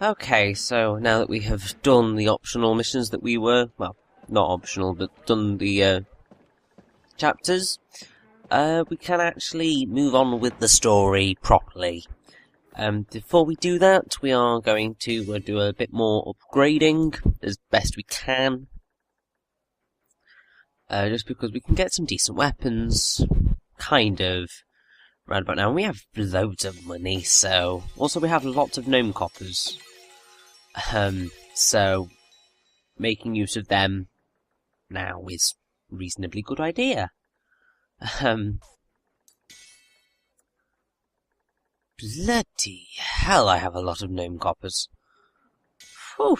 Okay, so now that we have done the optional missions that we were, well, not optional, but done the chapters, we can actually move on with the story properly. Before we do that, we are going to do a bit more upgrading as best we can. Just because we can get some decent weapons, kind of, right about now. We have loads of money, so... Also, we have lots of gnome coppers. So, making use of them now is a reasonably good idea. Bloody hell, I have a lot of gnome coppers. Whew.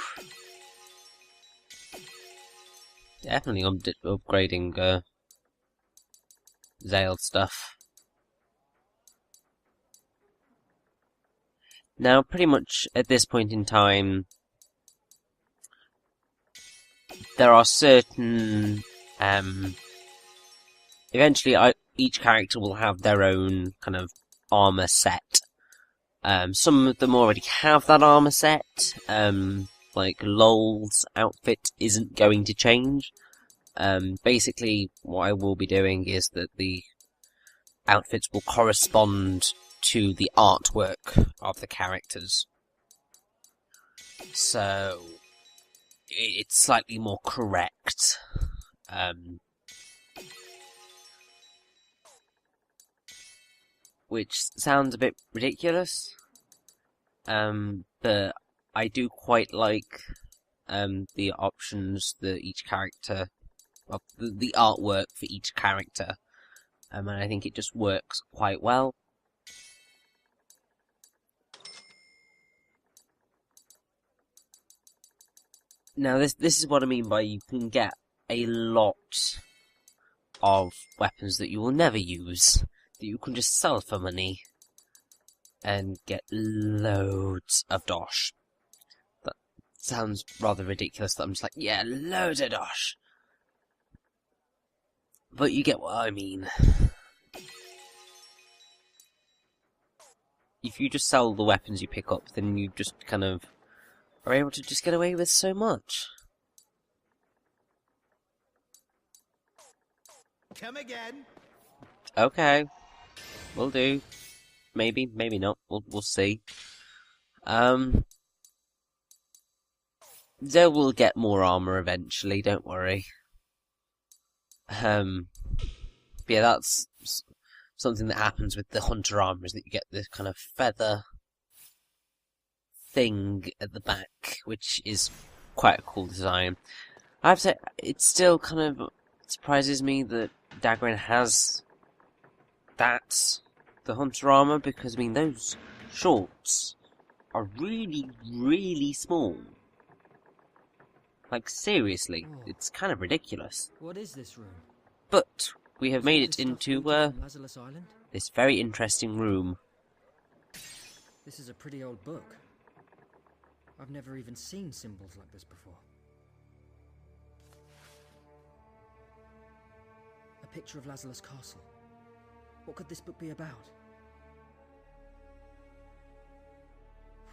Definitely upgrading, Zael stuff. Now, pretty much at this point in time, there are certain, eventually each character will have their own kind of armor set. Some of them already have that armor set, like Lowell's outfit isn't going to change. Basically, what I will be doing is that the outfits will correspond to the artwork of the characters. So, it's slightly more correct. Which sounds a bit ridiculous, but I do quite like the options that each character, well, the artwork for each character, and I think it just works quite well. Now, this is what I mean by you can get a lot of weapons that you will never use, that you can just sell for money, and get loads of dosh. That sounds rather ridiculous that I'm just like, yeah, loads of dosh. But you get what I mean. If you just sell the weapons you pick up, then you just kind of are able to just get away with so much. Come again. Okay, will do. Maybe, maybe not. We'll see. Zael will get more armor eventually. Don't worry. But yeah, that's something that happens with the hunter armor, is that you get this kind of feather thing at the back, which is quite a cool design. I have to say, it still kind of surprises me that Dagran has that, the hunter armor, because, I mean, those shorts are really, really small. Like, seriously, it's kind of ridiculous. What is this room? But we have made it into, Lazulis Island? this very interesting room. This is a pretty old book. I've never even seen symbols like this before. A picture of Lazulis Castle. What could this book be about?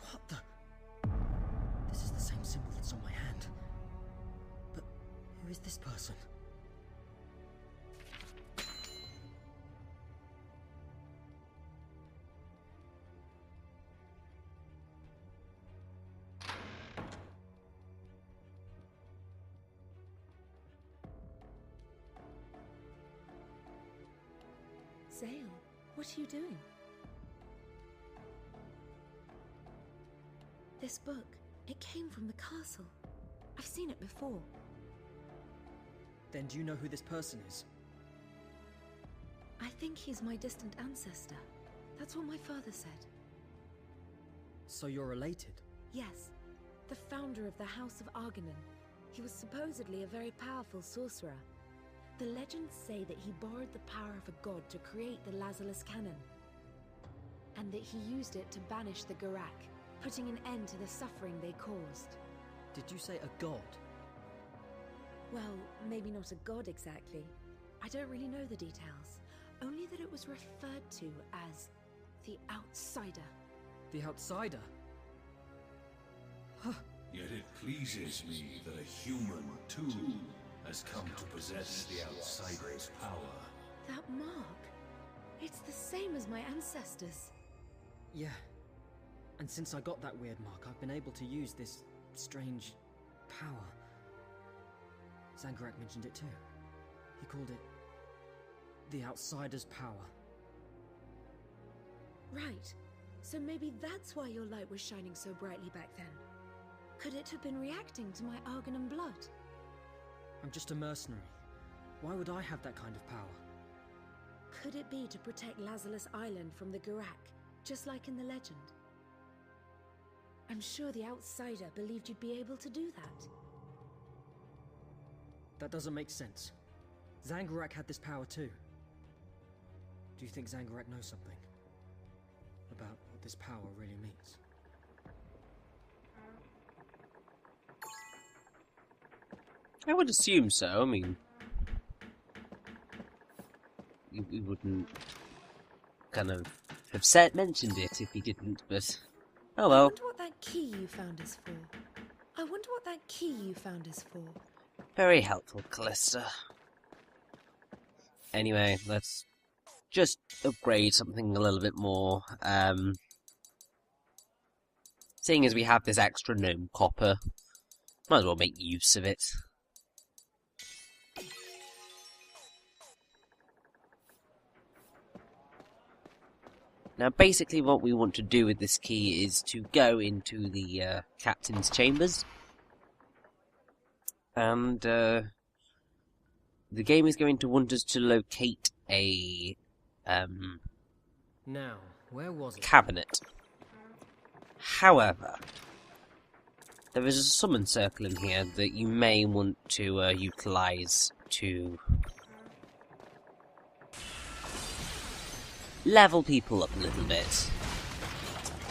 What the? This is the same symbol that's on my hand. But who is this person? Zael, what are you doing? This book, it came from the castle. I've seen it before. Then do you know who this person is? I think he's my distant ancestor. That's what my father said. So you're related? Yes, the founder of the House of Arganan. He was supposedly a very powerful sorcerer. The legends say that he borrowed the power of a god to create the Lazulis cannon, and that he used it to banish the Gurak, putting an end to the suffering they caused. Did you say a god? Well, maybe not a god exactly. I don't really know the details, only that it was referred to as the Outsider. The Outsider? Yet it pleases me that a human, too, has come to possess the Outsider's power. That mark. It's the same as my ancestors. Yeah. And since I got that weird mark, I've been able to use this strange power. Gurak mentioned it too. He called it the Outsider's power. Right. So maybe that's why your light was shining so brightly back then. Could it have been reacting to my Arganan blood? I'm just a mercenary. Why would I have that kind of power? Could it be to protect Lazulis Island from the Gurak, just like in the legend? I'm sure the Outsider believed you'd be able to do that. That doesn't make sense. Gurak had this power too. Do you think Gurak knows something about what this power really means? I would assume so. I mean, we wouldn't kind of have mentioned it if he didn't, but oh well. I wonder what that key you found is for. Very helpful, Callista. Anyway, let's just upgrade something a little bit more. Seeing as we have this extra gnome copper, might as well make use of it. Now, basically what we want to do with this key is to go into the captain's chambers. And the game is going to want us to locate a Now, where was it? cabinet. However, there is a summon circle in here that you may want to utilize to level people up a little bit.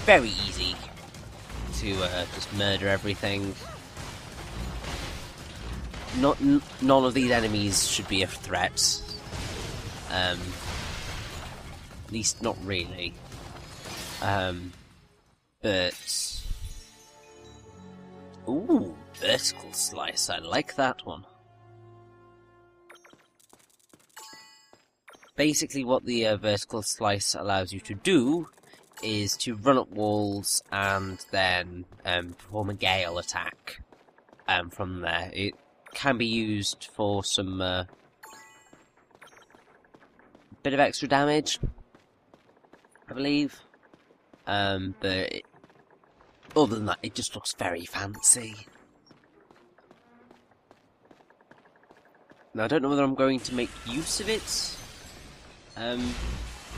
Very easy to just murder everything. None of these enemies should be a threat. At least not really. But ooh, vertical slice. I like that one. Basically, what the vertical slice allows you to do is to run up walls and then perform a gale attack from there. It can be used for some bit of extra damage, I believe. But other than that, it just looks very fancy. Now, I don't know whether I'm going to make use of it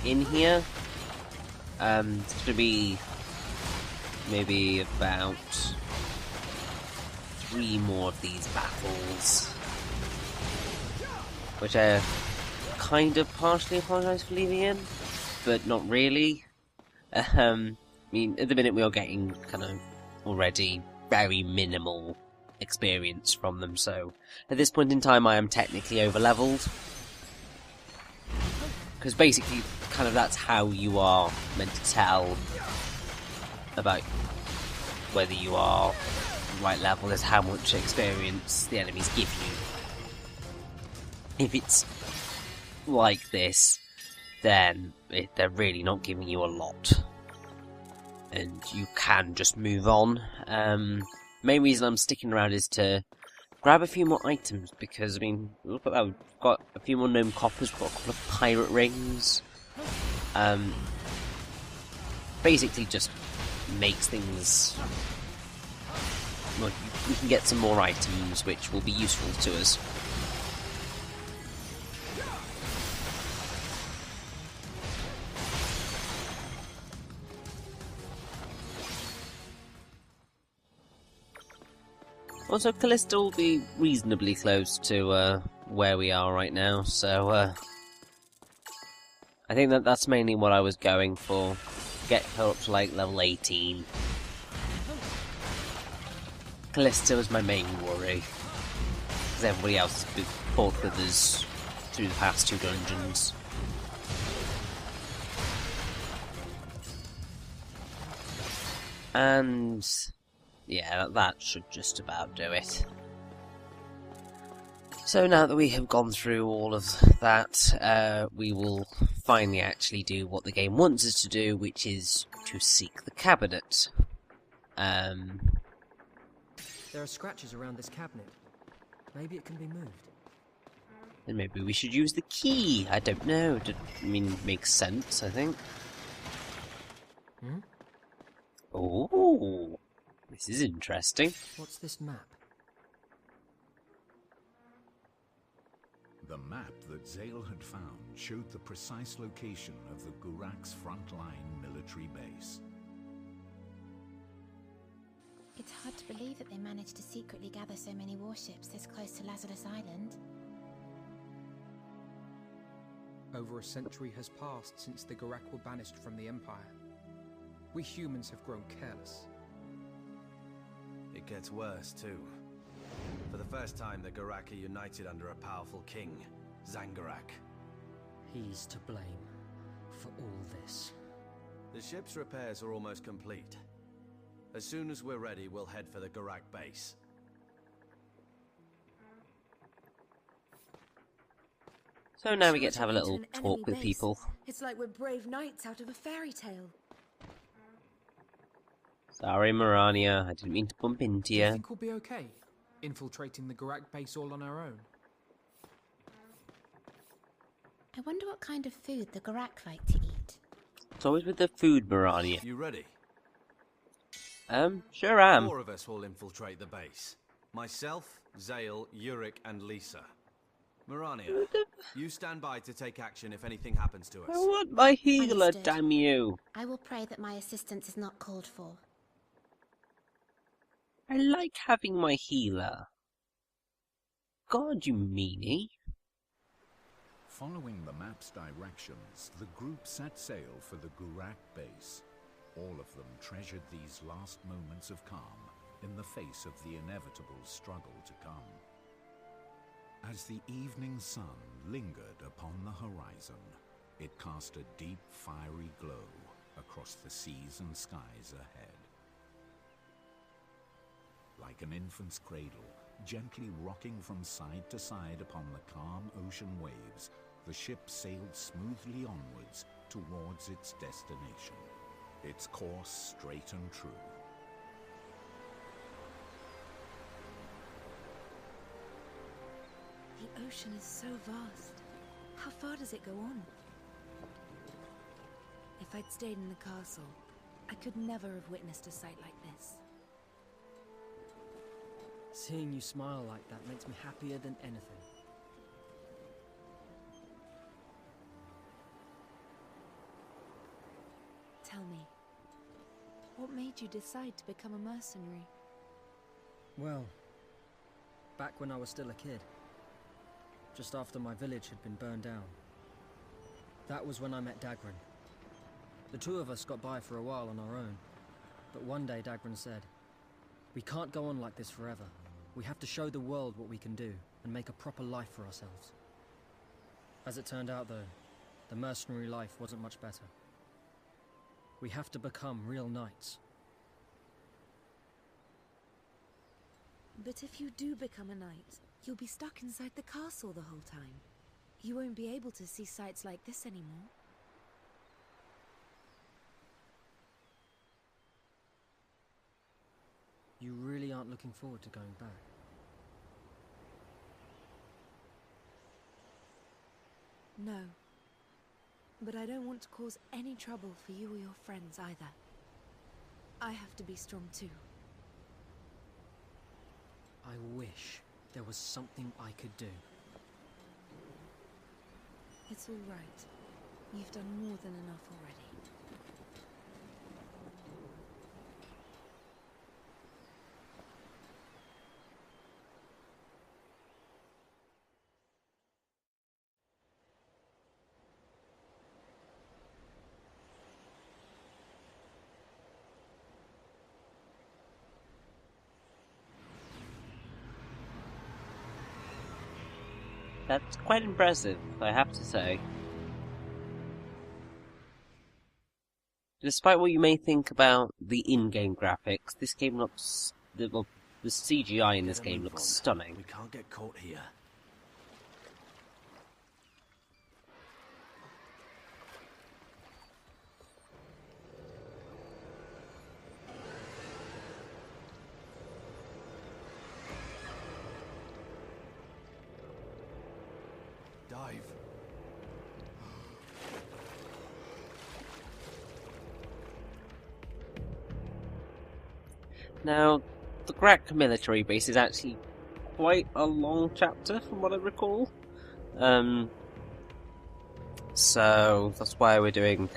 in here. It's going to be maybe about 3 more of these battles, which I kind of partially apologise for leaving in, but not really. I mean, at the minute we are getting kind of already very minimal experience from them, so at this point in time I am technically over-leveled. Because basically, kind of that's how you are meant to tell about whether you are right level, is how much experience the enemies give you. If it's like this, then they're really not giving you a lot. And you can just move on. Main reason I'm sticking around is to grab a few more items, because, I mean, look at that, we've got a few more gnome coppers, we've got a couple of pirate rings. Basically just makes things... well, we can get some more items which will be useful to us. Also, Callista will be reasonably close to where we are right now, so I think that's mainly what I was going for. Get her up to like level 18. Callista was my main worry, because everybody else has fought with us through the past 2 dungeons. And Yeah, that should just about do it. So now that we have gone through all of that, we will finally actually do what the game wants us to do, which is to seek the cabinet. There are scratches around this cabinet. Maybe it can be moved. Then maybe we should use the key. I don't know. Makes sense, I think. Hmm? Oh, this is interesting. What's this map? The map that Zael had found showed the precise location of the Gurak's frontline military base. It's hard to believe that they managed to secretly gather so many warships this close to Lazulis Island. Over a century has passed since the Gurak were banished from the Empire. We humans have grown careless. It gets worse, too. For the first time, the Gurak are united under a powerful king, Zangurak. He's to blame for all this. The ship's repairs are almost complete. As soon as we're ready, we'll head for the Gurak base. So now we get to have a little Into an talk enemy with base. people. It's like we're brave knights out of a fairy tale. Sorry, Mirania, I didn't mean to bump into Do you you. think we'll be okay, infiltrating the Gurak base all on our own? I wonder what kind of food the Gurak like to eat. It's always with the food, Mirania. You ready? Sure am. 4 of us will infiltrate the base. Myself, Zael, Yurick and Lisa. Mirania, you stand by to take action if anything happens to us. I want my healer, Understood. damn you. I will pray that my assistance is not called for. I like having my healer. God, you meanie. Following the map's directions, the group set sail for the Gurak base. All of them treasured these last moments of calm in the face of the inevitable struggle to come. As the evening sun lingered upon the horizon, it cast a deep, fiery glow across the seas and skies ahead. Like an infant's cradle, gently rocking from side to side upon the calm ocean waves, the ship sailed smoothly onwards towards its destination, its course straight and true. The ocean is so vast. How far does it go on? If I'd stayed in the castle, I could never have witnessed a sight like this. Seeing you smile like that makes me happier than anything. Tell me, what made you decide to become a mercenary? Well, back when I was still a kid, just after my village had been burned down. That was when I met Dagran. The two of us got by for a while on our own, but one day Dagran said, "We can't go on like this forever. We have to show the world what we can do and make a proper life for ourselves." As it turned out though, the mercenary life wasn't much better. We have to become real knights. But if you do become a knight, you'll be stuck inside the castle the whole time. You won't be able to see sights like this anymore. You really aren't looking forward to going back? No. But I don't want to cause any trouble for you or your friends either. I have to be strong too. I wish there was something I could do. It's all right. You've done more than enough already. That's quite impressive, I have to say. Despite what you may think about the in-game graphics, this game looks well, the CGI in this game looks stunning. We can't get caught here. Dive. Now, the Gurak military base is actually quite a long chapter, from what I recall. So that's why we're doing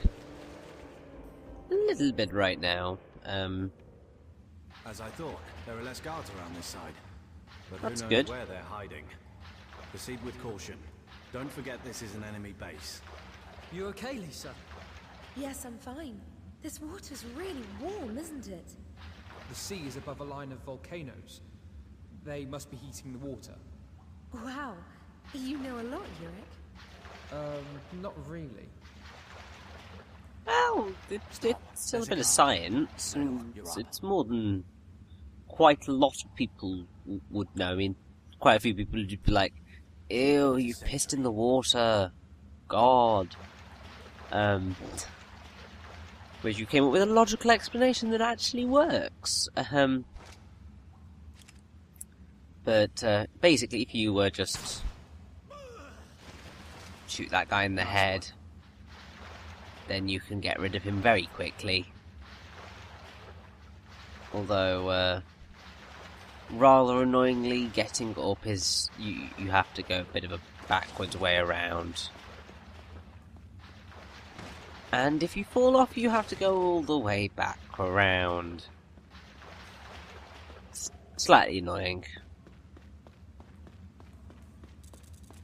a little bit right now. As I thought, there are less guards around this side. But That's who knows good. where they're hiding? Proceed with caution. Don't forget this is an enemy base. You okay, Lisa? Yes, I'm fine. This water's really warm, isn't it? The sea is above a line of volcanoes. They must be heating the water. Wow, you know a lot, Yurick. Not really. Well, it's still a bit of science, and it's more than quite a lot of people would know. I mean, quite a few people would be like, ew, you pissed in the water. God. Whereas you came up with a logical explanation that actually works. But basically, if you were just shoot that guy in the head, then you can get rid of him very quickly. Although, rather annoyingly, getting up is you have to go a bit of a backwards way around. And if you fall off, you have to go all the way back around. It's slightly annoying.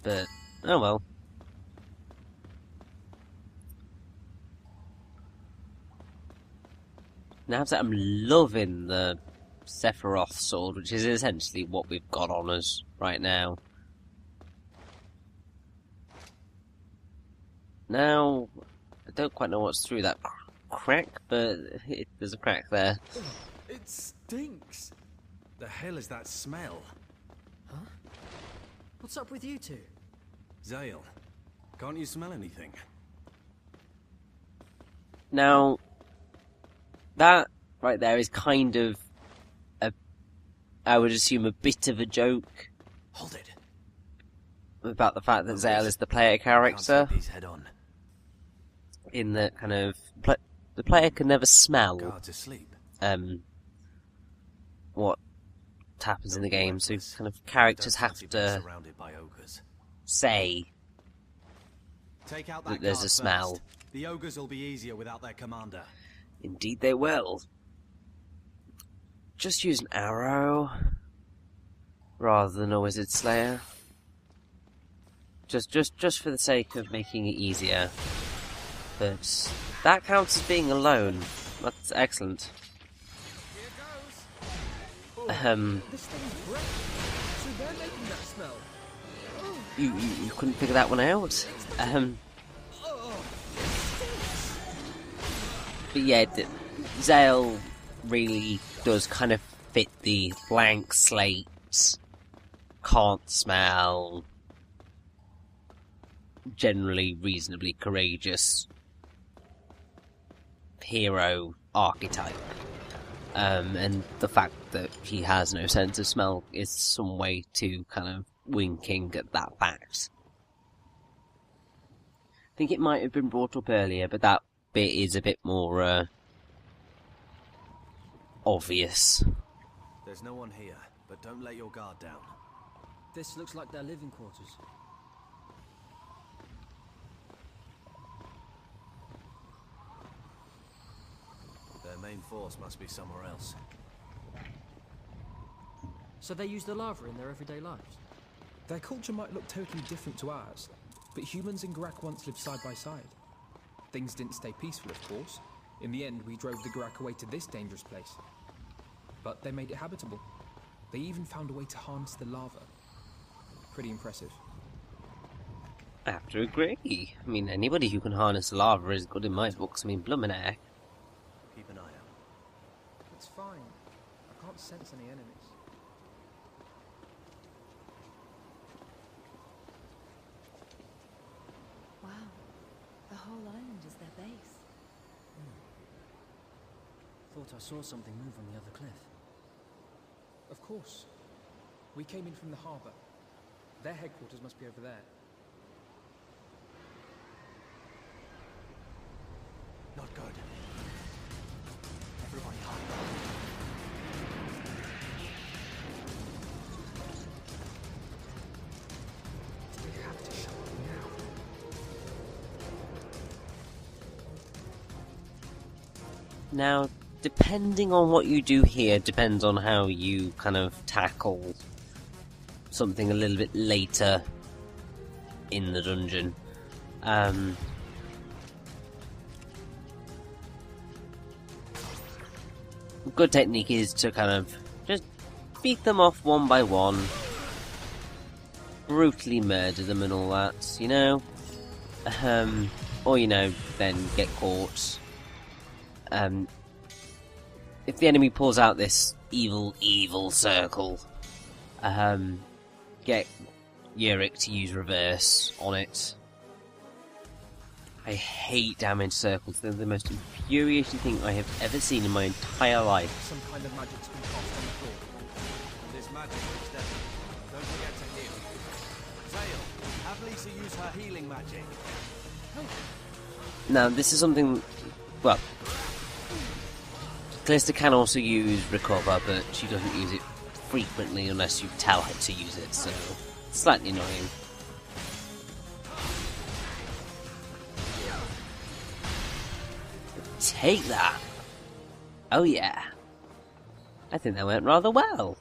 But, oh well. Now, I'm loving the Sephiroth sword, which is essentially what we've got on us right now. Now, I don't quite know what's through that crack, but there's a crack there. It stinks. The hell is that smell? Huh? What's up with you two? Zael, can't you smell anything? Now, that right there is kind of I would assume, a bit of a joke. Hold it. About the fact that Zael is the player character. Head on. In that kind of the player can never smell Guards asleep. what happens in the game, so kind of characters have to say Take out that there's a smell. First. The ogres will be easier without their commander. Indeed they will. Just use an arrow rather than a wizard slayer. Just for the sake of making it easier. But that counts as being alone. That's excellent. This thing's great. So they're making that smell. You couldn't figure that one out? But yeah, Zael really does kind of fit the blank slate, can't smell, generally reasonably courageous hero archetype. And the fact that he has no sense of smell is some way to kind of winking at that fact. I think it might have been brought up earlier, but that bit is a bit more obvious. There's no one here, but don't let your guard down. This looks like their living quarters. Their main force must be somewhere else. So they use the lava in their everyday lives? Their culture might look totally different to ours, but humans and Gurak once lived side by side. Things didn't stay peaceful, of course. In the end, we drove the Gurak away to this dangerous place. But they made it habitable. They even found a way to harness the lava. Pretty impressive. I have to agree. I mean, anybody who can harness lava is good in my books. I mean, bloomin' heck. Keep an eye out. It's fine. I can't sense any enemies. Wow. The whole island is their base. Thought I saw something move on the other cliff. Of course. We came in from the harbour. Their headquarters must be over there. Not good. Everybody hide. We have to shut them now. Now, depending on what you do here, depends on how you kind of tackle something a little bit later in the dungeon. Good technique is to kind of just beat them off one by one, brutally murder them and all that, you know? Or, you know, then get caught. If the enemy pulls out this evil circle, get Yurick to use reverse on it. I hate damage circles. They're the most infuriating thing I have ever seen in my entire life. Some kind of magic's been cast on the floor. This magic is deadly. Don't forget to heal. Zael, have Lisa use her healing magic. Now, this is something... Well... Callista can also use recover, but she doesn't use it frequently unless you tell her to use it, so... It's slightly annoying. Take that! Oh yeah. I think that went rather well.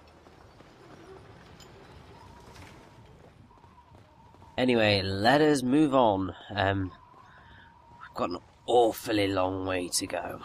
Anyway, let us move on. We've got an awfully long way to go.